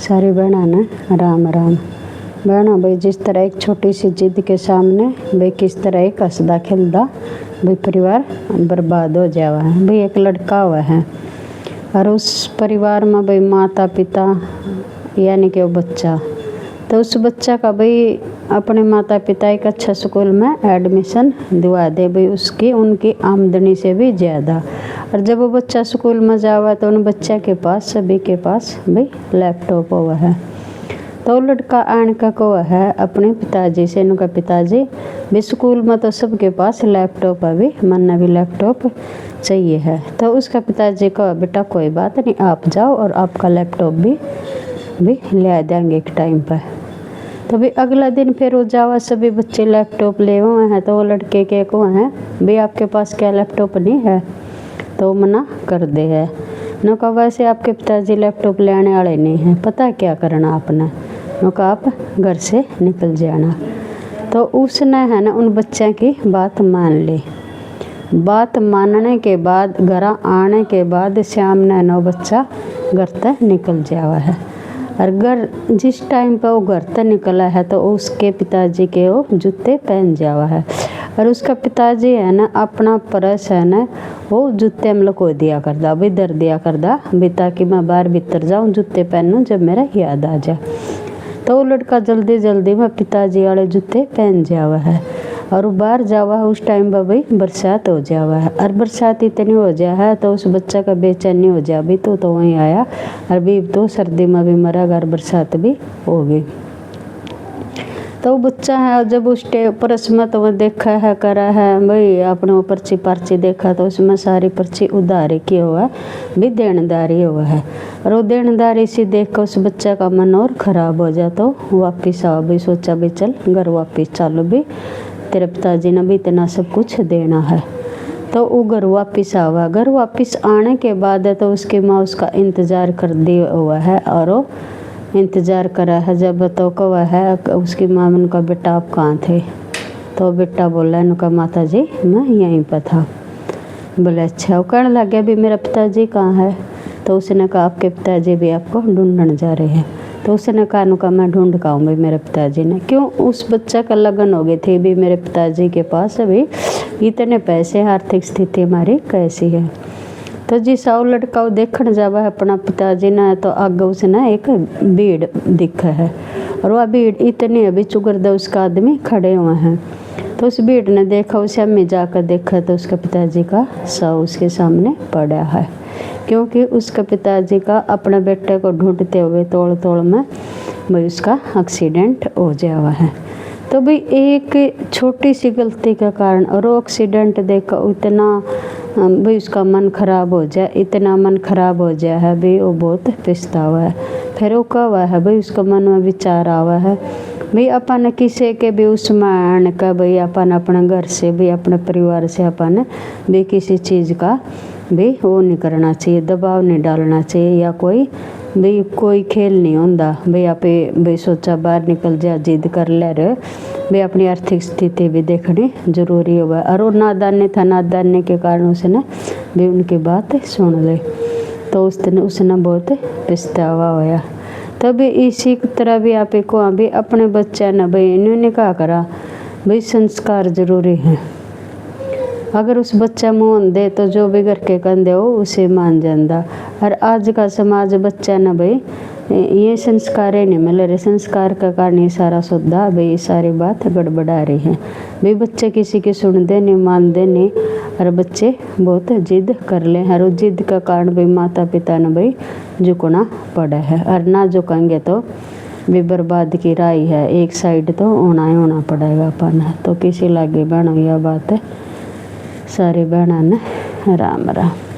सारी बहना ने राम राम। बहना भाई जिस तरह एक छोटी सी जिद के सामने भाई किस तरह एक हंसदा खिलदा भाई परिवार बर्बाद हो जावा है। भाई एक लड़का हुआ है और उस परिवार में भाई माता पिता यानी कि वो बच्चा, तो उस बच्चा का भाई अपने माता पिता एक अच्छा स्कूल में एडमिशन दिवा दे भाई उसकी उनकी आमदनी से भी ज़्यादा। और जब वो बच्चा स्कूल में जावा तो उन बच्चा के पास सभी के पास भाई लैपटॉप हुआ है। तो लड़का आन का को है अपने पिताजी से, इनका पिताजी भी स्कूल में तो सबके पास लैपटॉप है, भी मन्ना भी लैपटॉप चाहिए है। तो उसका पिताजी को बेटा कोई बात नहीं, आप जाओ और आपका लैपटॉप भी ले देंगे एक टाइम पर। तो भी अगला दिन फिर वो जावा सभी बच्चे लैपटॉप ले हुए हैं। तो वो लड़के के को हैं भाई आपके पास क्या लैपटॉप नहीं है, तो मना कर दे है न कहा वैसे आपके पिताजी लैपटॉप लेने वाले नहीं हैं, पता क्या करना आपने, न कहा आप घर से निकल जाना। तो उसने है ना उन बच्चों की बात मान ली। बात मानने के बाद घर आने के बाद शाम ने नौ बच्चा घर तक निकल जावा है। और घर जिस टाइम पर वो घर तक निकला है तो उसके पिताजी के वो जूते पहन जावा है। और उसका पिताजी है ना अपना पर्स है ना वो जूते में लको दिया करदा भाई, दर दिया करदा भी ताकि मैं बाहर भीतर जाऊँ जूते पहनूँ जब मेरा याद आ जाए। तो वो लड़का जल्दी जल्दी में पिताजी वाले जूते पहन जावा है और वो बाहर जावा है। उस टाइम पर भाई बरसात हो जावा है और बरसात इतनी हो जा है तो उस बच्चा का बेचैनी हो जा भी तो वहीं आया और भी तो सर्दी में भी मरा और बरसात भी हो गई। तो वो बच्चा है जब उस परस में तो वो देखा है करा है भाई अपने वो पर्ची देखा तो उसमें सारी पर्ची उधारी की हुआ है भी देनदारी हुआ है। और वो देनदारी से देख कर उस बच्चा का मन और ख़राब हो जाए तो वापिस आओ भी, सोचा भी चल घर वापिस चलो भी, तेरे पिताजी ने भी इतना सब कुछ देना है। तो वो घर वापिस आवा। घर वापिस आने के बाद है तो उसकी माँ उसका इंतज़ार कर दिया हुआ है और वो इंतज़ार करा है। जब तो कहा है उसकी माँ ने कहा बेटा आप कहाँ थे, तो बेटा बोला इनका माता जी मैं यहीं पर था। बोले अच्छा। वो कहने लग गया भी मेरा पिताजी कहाँ है, तो उसने कहा आपके पिताजी भी आपको ढूंढने जा रहे हैं। तो उसने कहा मैं ढूंढ का हूँ भाई मेरे पिताजी ने, क्यों उस बच्चा का लगन हो गई थी भी मेरे पिताजी के पास अभी इतने पैसे, आर्थिक स्थिति हमारी कैसी है। तो जिस और लड़का वो देखने जावा है अपना पिताजी ने तो आगे उसने एक भीड़ दिखा है और वह भीड़ इतनी अभी चुगरदा उसका आदमी खड़े हुए हैं। तो उस भीड़ ने देखा, उसे अम्मी जाकर देखा तो उसका पिताजी का शव उसके सामने पड़ा है, क्योंकि उसका पिताजी का अपने बेटे को ढूंढते हुए तोड़ तोड़ में भाई उसका एक्सीडेंट हो जावा है। तो भाई एक छोटी सी गलती के कारण और वो एक्सीडेंट देखकर इतना भाई उसका मन ख़राब हो जाए, इतना मन ख़राब हो जाए है भाई वो बहुत पछतावा है। फिर वो कहा है भाई उसका मन में विचार आवा है भाई अपन किसी के भी उसमें आने का भाई अपन अपने घर से भी अपने परिवार से अपन भी किसी चीज़ का भी वो नहीं करना चाहिए, दबाव नहीं डालना चाहिए या कोई खेल नहीं होता भाई आप भाई सोचा बाहर निकल जा जिद कर ले रहे भाई अपनी आर्थिक स्थिति भी देखनी जरूरी हुआ। और वो नादानी था, नादानी के कारण उसने भी उनकी बात सुन ली तो उसने बहुत पछतावा होया। तभी इसी तरह भी आप को भी अपने बच्चे ने भाई इन्होंने क्या करा भाई संस्कार जरूरी है। अगर उस बच्चा मान दे तो जो भी घर के कंधे हो उसे मान जाता। और आज का समाज बच्चा न भाई ये संस्कार नहीं मिल रहे, संस्कार का कारण ये सारा सौदा भाई सारी बात गड़बड़ा रही है भाई। बच्चे किसी की सुनते नहीं, मानते नहीं और बच्चे बहुत जिद कर ले और जिद का कारण भाई माता पिता ने भाई झुकना पड़ा है। और ना झुकेंगे तो भी बर्बाद की राय है, एक साइड तो होना ही होना पड़ेगा अपन। तो किसी लागे बहनों यह बात है, सारी बहना ने राम राम।